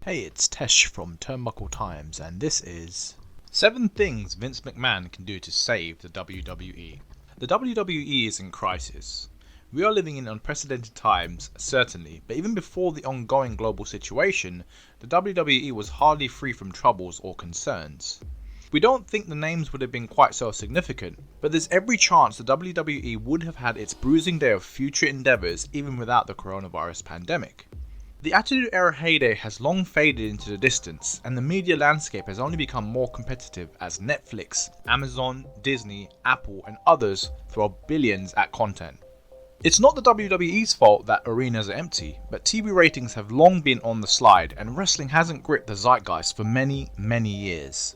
Hey, it's Tesh from Turnbuckle Times, and this is 7 Things Vince McMahon Can Do to Save the WWE. The WWE is in crisis. We are living in unprecedented times, certainly, but even before the ongoing global situation, the WWE was hardly free from troubles or concerns. We don't think the names would have been quite so significant, but there's every chance the WWE would have had its bruising day of future endeavours even without the coronavirus pandemic. The Attitude Era heyday has long faded into the distance, and the media landscape has only become more competitive as Netflix, Amazon, Disney, Apple and others throw billions at content. It's not the WWE's fault that arenas are empty, but TV ratings have long been on the slide and wrestling hasn't gripped the zeitgeist for many years.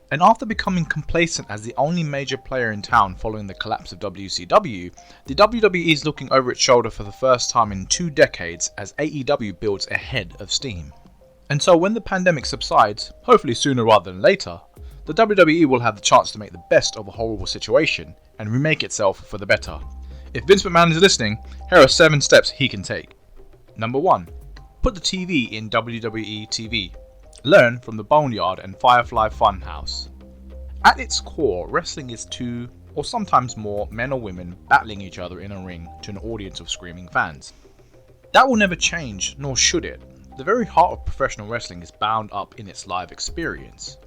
And after becoming complacent as the only major player in town following the collapse of WCW, the WWE is looking over its shoulder for the first time in 2 decades as AEW builds ahead of steam. And so when the pandemic subsides, hopefully sooner rather than later, the WWE will have the chance to make the best of a horrible situation and remake itself for the better. If Vince McMahon is listening, here are 7 steps he can take. Number 1. Put the TV in WWETV. Learn from the Boneyard and Firefly Funhouse. At its core, wrestling is 2 or sometimes more men or women battling each other in a ring to an audience of screaming fans. That will never change, nor should it. The very heart of professional wrestling is bound up in its live experience.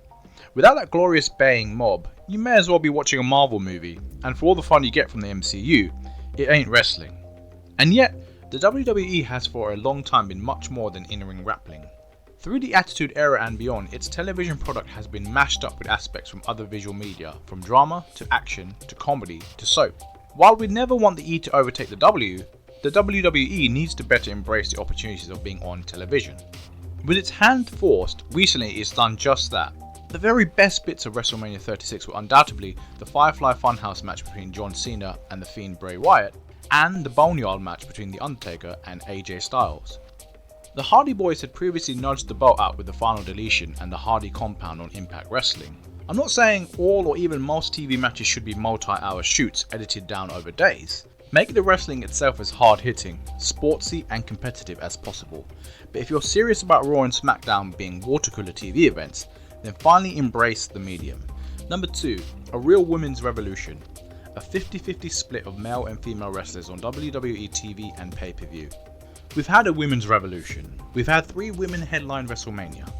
Without that glorious baying mob, you may as well be watching a Marvel movie, and for all the fun you get from the MCU, it ain't wrestling. And yet, the WWE has for a long time been much more than in-ring grappling. Through the Attitude Era and beyond, its television product has been mashed up with aspects from other visual media, from drama to action to comedy to soap. While we never want the E to overtake the W, the WWE needs to better embrace the opportunities of being on television. With its hand forced, recently it's done just that. The very best bits of WrestleMania 36 were undoubtedly the Firefly Funhouse match between John Cena and The Fiend Bray Wyatt, and the Boneyard match between The Undertaker and AJ Styles. The Hardy Boys had previously nudged the boat out with the Final Deletion and the Hardy Compound on Impact Wrestling. I'm not saying all or even most TV matches should be multi-hour shoots edited down over days. Make the wrestling itself as hard-hitting, sportsy and competitive as possible. But if you're serious about Raw and SmackDown being watercooler TV events, then finally embrace the medium. Number 2. A real women's revolution. A 50-50 split of male and female wrestlers on WWE TV and pay-per-view. We've had a women's revolution. We've had 3 women headline WrestleMania.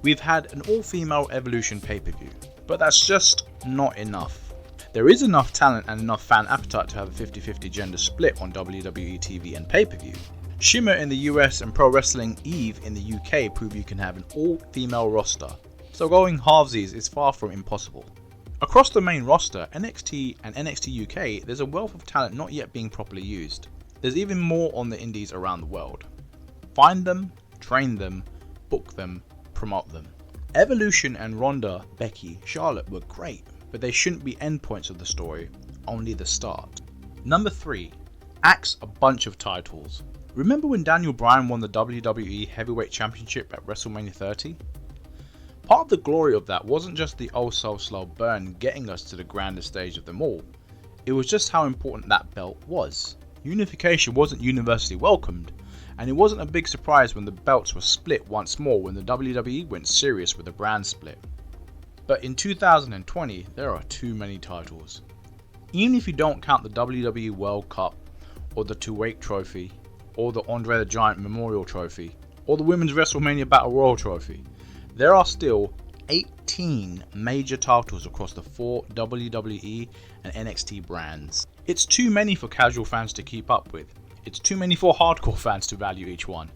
We've had an all-female Evolution pay-per-view. But that's just not enough. There is enough talent and enough fan appetite to have a 50-50 gender split on WWE TV and pay-per-view. Shimmer in the US and Pro Wrestling Eve in the UK prove you can have an all-female roster. So going halvesies is far from impossible. Across the main roster, NXT and NXT UK, there's a wealth of talent not yet being properly used. There's even more on the indies around the world. Find them, train them, book them, promote them. Evolution and Ronda, Becky, Charlotte were great, but they shouldn't be endpoints of the story, only the start. Number 3. Axe a bunch of titles. Remember when Daniel Bryan won the WWE Heavyweight Championship at WrestleMania 30? Part of the glory of that wasn't just the oh so slow burn getting us to the grandest stage of them all. It was just how important that belt was. Unification wasn't universally welcomed, and it wasn't a big surprise when the belts were split once more when the WWE went serious with the brand split. But in 2020, there are too many titles. Even if you don't count the WWE World Cup, or the Two-Weight Trophy, or the Andre the Giant Memorial Trophy, or the Women's WrestleMania Battle Royal Trophy, there are still 18 major titles across the 4 WWE and NXT brands. It's too many for casual fans to keep up with. It's too many for hardcore fans to value each one.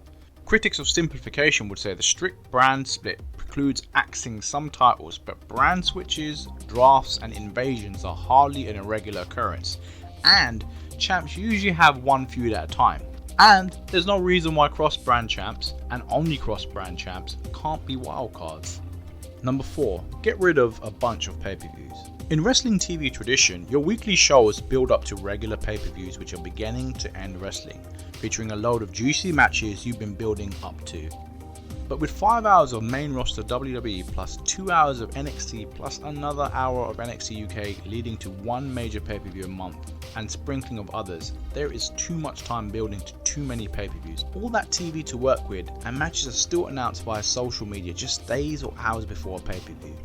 Critics of simplification would say the strict brand split precludes axing some titles, but brand switches, drafts and invasions are hardly an irregular occurrence, and champs usually have one feud at a time. And there's no reason why cross-brand champs, and only cross-brand champs, can't be wildcards. Number 4. Get rid of a bunch of pay-per-views. In wrestling TV tradition, your weekly shows build up to regular pay-per-views which are beginning to end wrestling, featuring a load of juicy matches you've been building up to. But with 5 hours of main roster WWE plus 2 hours of NXT plus another hour of NXT UK leading to one major pay-per-view a month and sprinkling of others, there is too much time building to too many pay-per-views. All that TV to work with, and matches are still announced via social media just days or hours before a pay-per-view.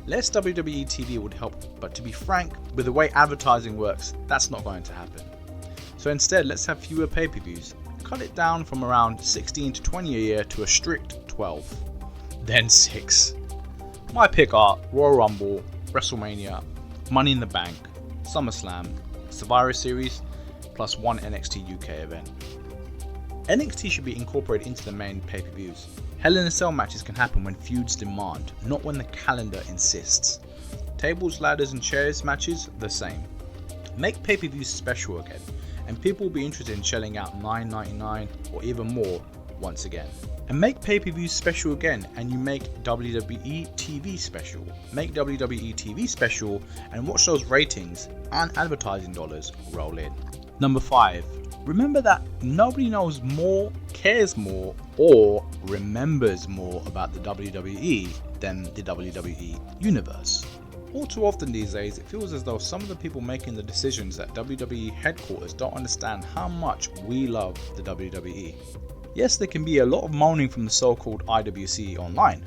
Less WWE TV would help, but to be frank, with the way advertising works, that's not going to happen. So instead, let's have fewer pay-per-views. Cut it down from around 16 to 20 a year to a strict 12. Then 6. My pick are Royal Rumble, WrestleMania, Money in the Bank, SummerSlam, Survivor Series, plus one NXT UK event. NXT should be incorporated into the main pay-per-views. Hell in a Cell matches can happen when feuds demand, not when the calendar insists. Tables, ladders and chairs matches, the same. Make pay-per-views special again, and people will be interested in shelling out $9.99 or even more once again. And make pay-per-views special again, and you make WWETV special. Make WWETV special and watch those ratings and advertising dollars roll in. Number 5. Remember that nobody knows more, cares more, or remembers more about the WWE than the WWE universe. All too often these days, it feels as though some of the people making the decisions at WWE headquarters don't understand how much we love the WWE. Yes, there can be a lot of moaning from the so-called IWC online,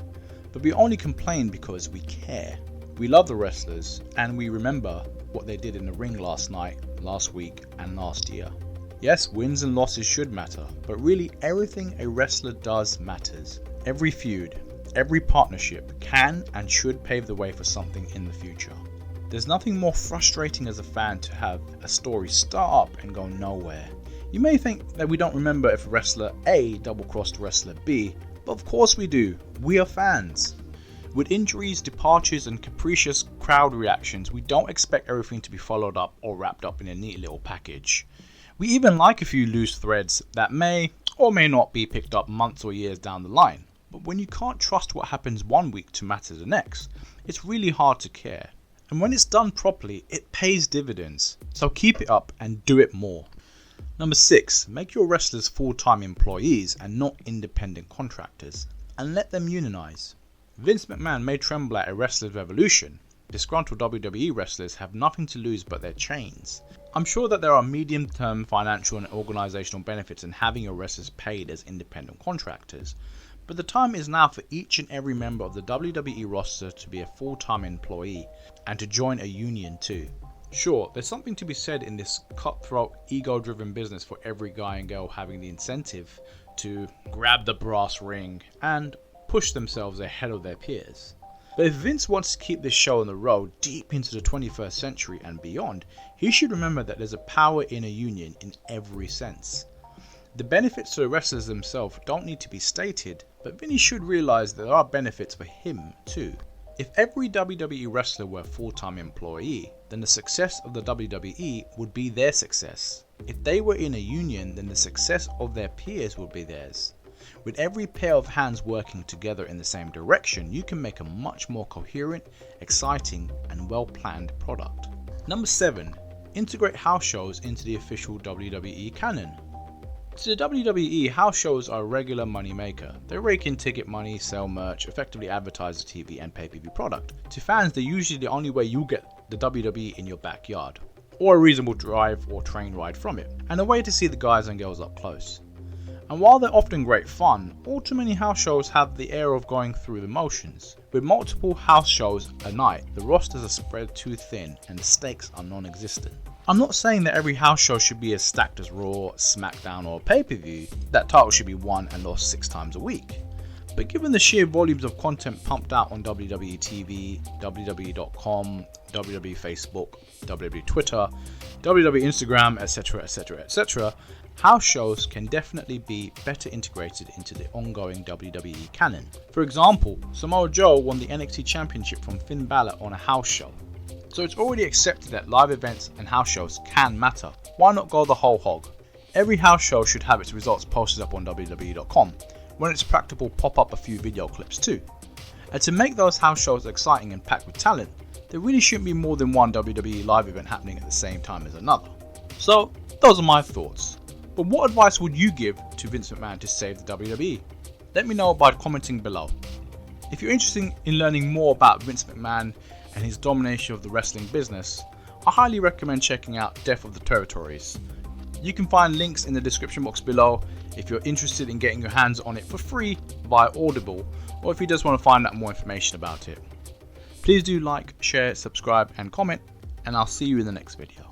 but we only complain because we care. We love the wrestlers, and we remember what they did in the ring last night, last week, and last year. Yes, wins and losses should matter, but really everything a wrestler does matters. Every feud, every partnership can and should pave the way for something in the future. There's nothing more frustrating as a fan to have a story start up and go nowhere. You may think that we don't remember if wrestler A double-crossed wrestler B, but of course we do. We are fans. With injuries, departures and capricious crowd reactions, we don't expect everything to be followed up or wrapped up in a neat little package. We even like a few loose threads that may or may not be picked up months or years down the line. But when you can't trust what happens one week to matter the next, it's really hard to care. And when it's done properly, it pays dividends. So keep it up and do it more. Number 6. Make your wrestlers full-time employees and not independent contractors, and let them unionize. Vince McMahon may tremble at a wrestler's revolution. Disgruntled WWE wrestlers have nothing to lose but their chains. I'm sure that there are medium-term financial and organizational benefits in having your wrestlers paid as independent contractors, but the time is now for each and every member of the WWE roster to be a full-time employee and to join a union too. Sure, there's something to be said in this cutthroat, ego-driven business for every guy and girl having the incentive to grab the brass ring and push themselves ahead of their peers. But if Vince wants to keep this show on the road deep into the 21st century and beyond, he should remember that there's a power in a union in every sense. The benefits to the wrestlers themselves don't need to be stated, but Vinny should realize that there are benefits for him too. If every WWE wrestler were a full-time employee, then the success of the WWE would be their success. If they were in a union, then the success of their peers would be theirs. With every pair of hands working together in the same direction, you can make a much more coherent, exciting, and well-planned product. Number 7. Integrate house shows into the official WWE canon. To the WWE, house shows are a regular money maker. They rake in ticket money, sell merch, effectively advertise the TV and pay-per-view product. To fans, they're usually the only way you'll get the WWE in your backyard, or a reasonable drive or train ride from it, and a way to see the guys and girls up close. And while they're often great fun, all too many house shows have the air of going through the motions. With multiple house shows a night, the rosters are spread too thin and the stakes are non-existent. I'm not saying that every house show should be as stacked as Raw, SmackDown or pay-per-view, that title should be won and lost 6 times a week. But given the sheer volumes of content pumped out on WWETV, WWE.com, WWE Facebook, WWE Twitter, WWE Instagram, etc, house shows can definitely be better integrated into the ongoing WWE canon. For example, Samoa Joe won the NXT Championship from Finn Balor on a house show. So it's already accepted that live events and house shows can matter. Why not go the whole hog? Every house show should have its results posted up on WWE.com. When it's practical, pop up a few video clips too. And to make those house shows exciting and packed with talent, there really shouldn't be more than one WWE live event happening at the same time as another. So those are my thoughts. But what advice would you give to Vince McMahon to save the WWE? Let me know by commenting below. If you're interested in learning more about Vince McMahon and his domination of the wrestling business, I highly recommend checking out Death of the Territories. You can find links in the description box below if you're interested in getting your hands on it for free via Audible, or if you just want to find out more information about it. Please do like, share, subscribe and comment, and I'll see you in the next video.